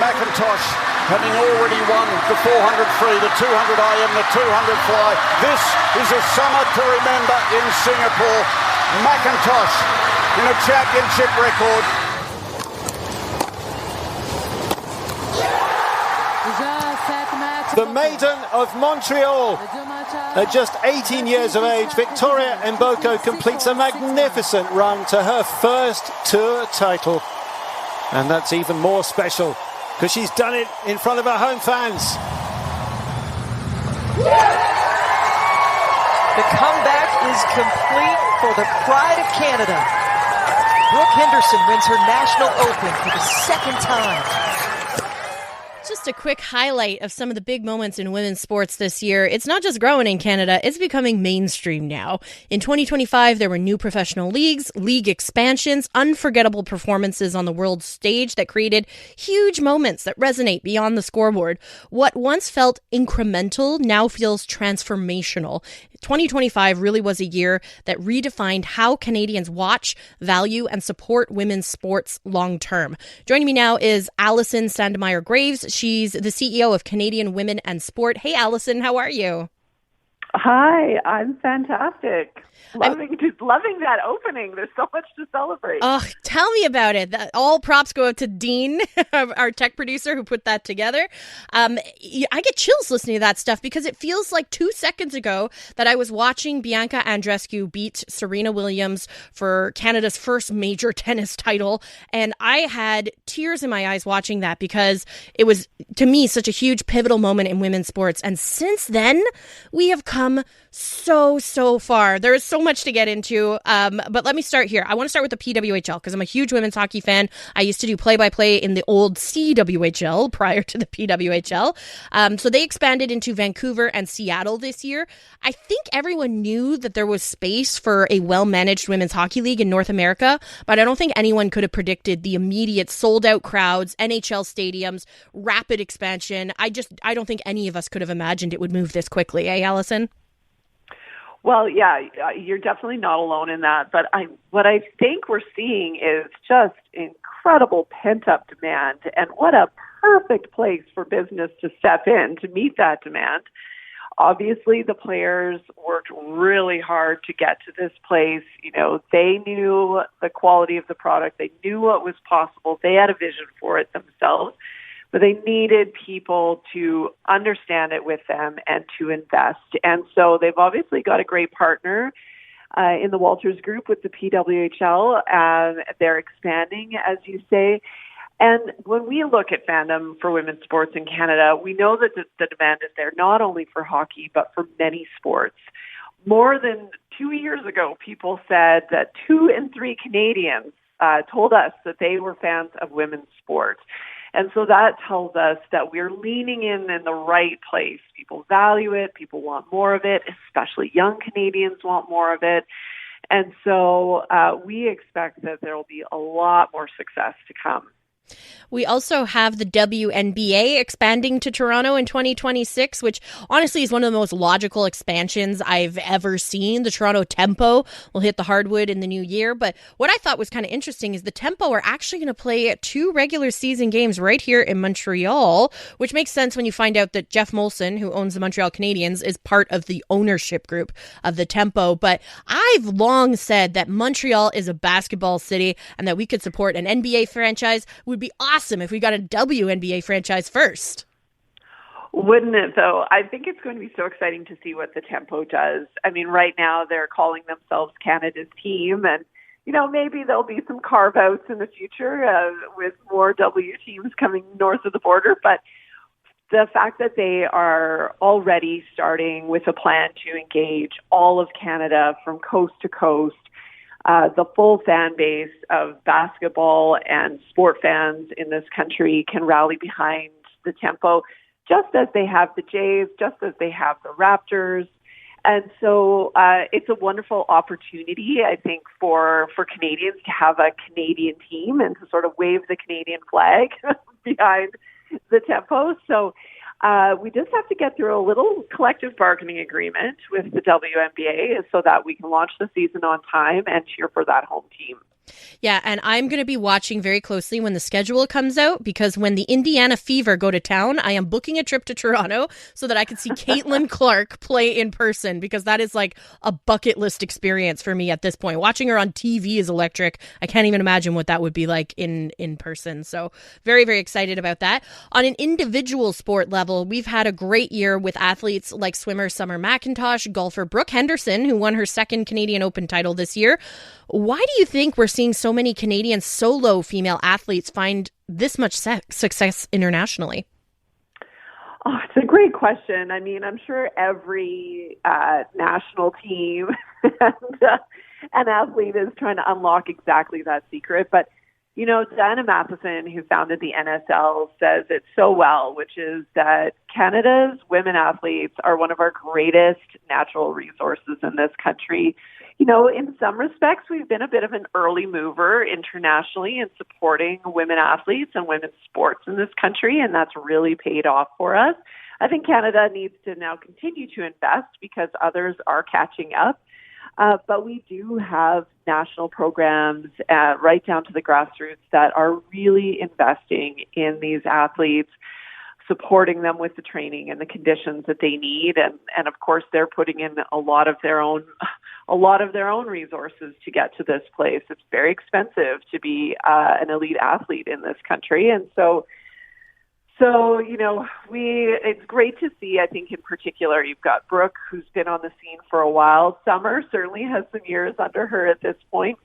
McIntosh having already won the 400 free, the 200 IM, the 200 fly. This is a summer to remember in Singapore. McIntosh in a championship record. The maiden of Montreal. At just 18 years of age, Victoria Mboko completes a magnificent run to her first tour title. And that's even more special because she's done it in front of her home fans. The comeback is complete for the pride of Canada. Brooke Henderson wins her National Open for the second time. Just a quick highlight of some of the big moments in women's sports this year. It's not just growing in Canada, it's becoming mainstream now. In 2025, there were new professional leagues, league expansions, unforgettable performances on the world stage that created huge moments that resonate beyond the scoreboard. What once felt incremental now feels transformational. 2025 really was a year that redefined how Canadians watch, value, and support women's sports long term. Joining me now is Allison Sandmeyer-Graves. She's the CEO of Canadian Women and Sport. Hey, Allison, how are you? Hi, I'm fantastic. Loving that opening. There's so much to celebrate. Oh, tell me about it. All props go out to Dean, our tech producer, who put that together. I get chills listening to that stuff because it feels like 2 seconds ago that I was watching Bianca Andreescu beat Serena Williams for Canada's first major tennis title. And I had tears in my eyes watching that because it was, to me, such a huge pivotal moment in women's sports. And since then, we have come so far. There is so much to get into, but let me start here. I want to start with the PWHL because I'm a huge women's hockey fan. I used to do play-by-play in the old CWHL prior to the PWHL. So they expanded into Vancouver and Seattle this year. I think everyone knew that there was space for a well-managed women's hockey league in North America, but I don't think anyone could have predicted the immediate sold-out crowds, NHL stadiums, rapid expansion. I don't think any of us could have imagined it would move this quickly. Eh, Allison? Well, yeah, you're definitely not alone in that. But what I think we're seeing is just incredible pent-up demand. And what a perfect place for business to step in to meet that demand. Obviously, the players worked really hard to get to this place. You know, they knew the quality of the product. They knew what was possible. They had a vision for it themselves. But they needed people to understand it with them and to invest. And so they've obviously got a great partner in the Walters Group with the PWHL. They're expanding, as you say. And when we look at fandom for women's sports in Canada, we know that the demand is there not only for hockey, but for many sports. More than 2 years ago, people said that 2 in 3 Canadians told us that they were fans of women's sports. And so that tells us that we're leaning in the right place. People value it. People want more of it, especially young Canadians want more of it. And so we expect that there will be a lot more success to come. We also have the WNBA expanding to Toronto in 2026, which honestly is one of the most logical expansions I've ever seen. The Toronto Tempo will hit the hardwood in the new year. But what I thought was kind of interesting is the Tempo are actually going to play 2 regular season games right here in Montreal, which makes sense when you find out that Jeff Molson, who owns the Montreal Canadiens, is part of the ownership group of the Tempo. But I've long said that Montreal is a basketball city and that we could support an NBA franchise. Would be awesome if we got a WNBA franchise first. Wouldn't it, though? I think it's going to be so exciting to see what the Tempo does. I mean, right now they're calling themselves Canada's team, and, you know, maybe there'll be some carve-outs in the future with more W teams coming north of the border, but the fact that they are already starting with a plan to engage all of Canada from coast to coast, the full fan base of basketball and sport fans in this country can rally behind the Tempo, just as they have the Jays, just as they have the Raptors. And so it's a wonderful opportunity, I think, for Canadians to have a Canadian team and to sort of wave the Canadian flag behind the Tempo. So we just have to get through a little collective bargaining agreement with the WNBA so that we can launch the season on time and cheer for that home team. Yeah, and I'm going to be watching very closely when the schedule comes out, because when the Indiana Fever go to town, I am booking a trip to Toronto so that I can see Caitlin Clark play in person, because that is like a bucket list experience for me at this point. Watching her on TV is electric. I can't even imagine what that would be like in person. So very, very excited about that. On an individual sport level, we've had a great year with athletes like swimmer Summer McIntosh, golfer Brooke Henderson, who won her second Canadian Open title this year. Why do you think we're seeing so many Canadian solo female athletes find this much success internationally? Oh, it's a great question. I mean, I'm sure every national team and athlete is trying to unlock exactly that secret. But, you know, Diana Matheson, who founded the NSL, says it so well, which is that Canada's women athletes are one of our greatest natural resources in this country. You know, in some respects, we've been a bit of an early mover internationally in supporting women athletes and women's sports in this country, and that's really paid off for us. I think Canada needs to now continue to invest because others are catching up. But we do have national programs right down to the grassroots that are really investing in these athletes, supporting them with the training and the conditions that they need. And of course, they're putting in a lot of their own resources to get to this place. It's very expensive to be an elite athlete in this country. And so, you know, it's great to see. I think in particular, you've got Brooke, who's been on the scene for a while. Summer certainly has some years under her at this point.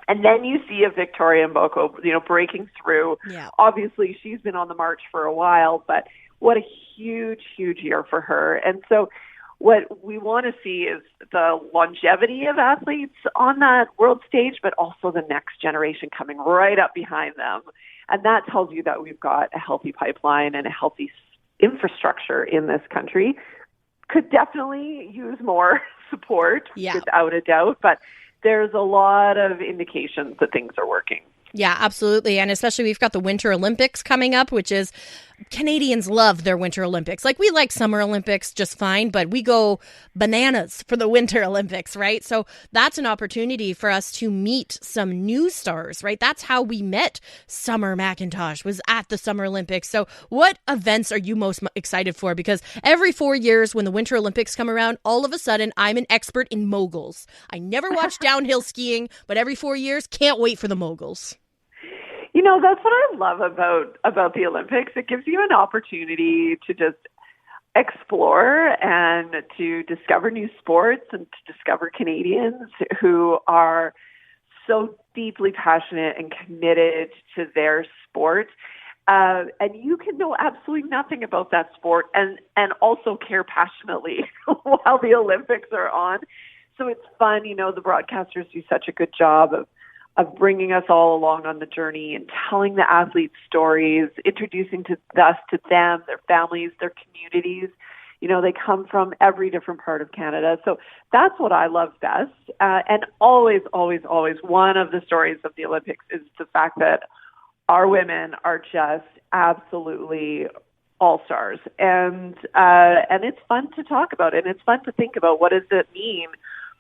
And then you see a Victoria Mboko, you know, breaking through. Yeah. Obviously, she's been on the march for a while, but what a huge, huge year for her. And so what we want to see is the longevity of athletes on that world stage, but also the next generation coming right up behind them. And that tells you that we've got a healthy pipeline and a healthy infrastructure in this country. Could definitely use more support, without a doubt, but there's a lot of indications that things are working. Yeah, absolutely. And especially we've got the Winter Olympics coming up, which is Canadians love their Winter Olympics. Like, we like Summer Olympics just fine, but we go bananas for the Winter Olympics, right? So that's an opportunity for us to meet some new stars, right? That's how we met Summer McIntosh, was at the Summer Olympics. So what events are you most excited for? Because every 4 years when the Winter Olympics come around, all of a sudden I'm an expert in moguls. I never watched downhill skiing, but every 4 years, can't wait for the moguls. You know, that's what I love about the Olympics. It gives you an opportunity to just explore and to discover new sports and to discover Canadians who are so deeply passionate and committed to their sport. And you can know absolutely nothing about that sport and also care passionately while the Olympics are on. So it's fun. You know, the broadcasters do such a good job of bringing us all along on the journey and telling the athletes' stories, introducing us to them, their families, their communities. You know, they come from every different part of Canada. So that's what I love best. And always, always, always, one of the stories of the Olympics is the fact that our women are just absolutely all-stars. And it's fun to talk about it. And it's fun to think about, what does it mean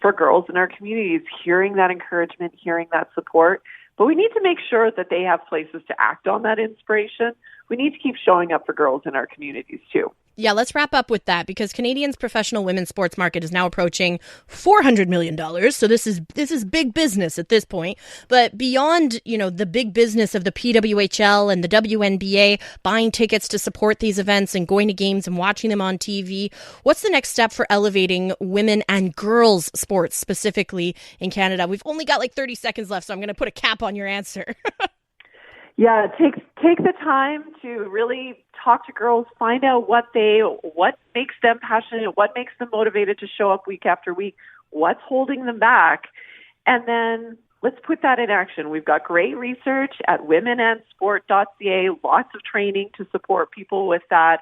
for girls in our communities, hearing that encouragement, hearing that support. But we need to make sure that they have places to act on that inspiration. We need to keep showing up for girls in our communities too. Yeah, let's wrap up with that, because Canadians' professional women's sports market is now approaching $400 million. So this is big business at this point. But beyond, you know, the big business of the PWHL and the WNBA buying tickets to support these events and going to games and watching them on TV, what's the next step for elevating women and girls sports specifically in Canada? We've only got like 30 seconds left, so I'm going to put a cap on your answer. Yeah, take the time to really talk to girls, find out what makes them passionate, what makes them motivated to show up week after week, what's holding them back, and then let's put that in action. We've got great research at womenandsport.ca, lots of training to support people with that.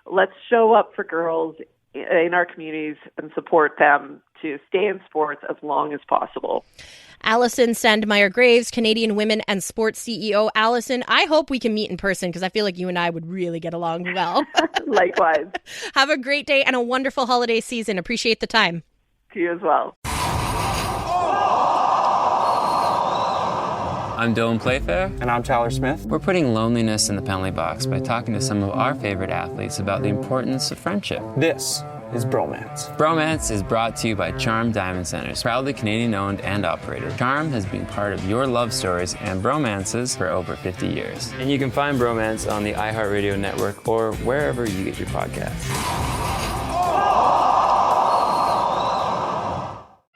Let's show up for girls in our communities and support them to stay in sports as long as possible. Allison Sandmeyer-Graves, Canadian Women and Sports CEO. Allison, I hope we can meet in person, because I feel like you and I would really get along well. Likewise. Have a great day and a wonderful holiday season. Appreciate the time. To you as well. I'm Dylan Playfair. And I'm Tyler Smith. We're putting loneliness in the penalty box by talking to some of our favorite athletes about the importance of friendship. This is Bromance. Bromance is brought to you by Charm Diamond Centers, proudly Canadian-owned and operated. Charm has been part of your love stories and bromances for over 50 years. And you can find Bromance on the iHeartRadio network or wherever you get your podcasts.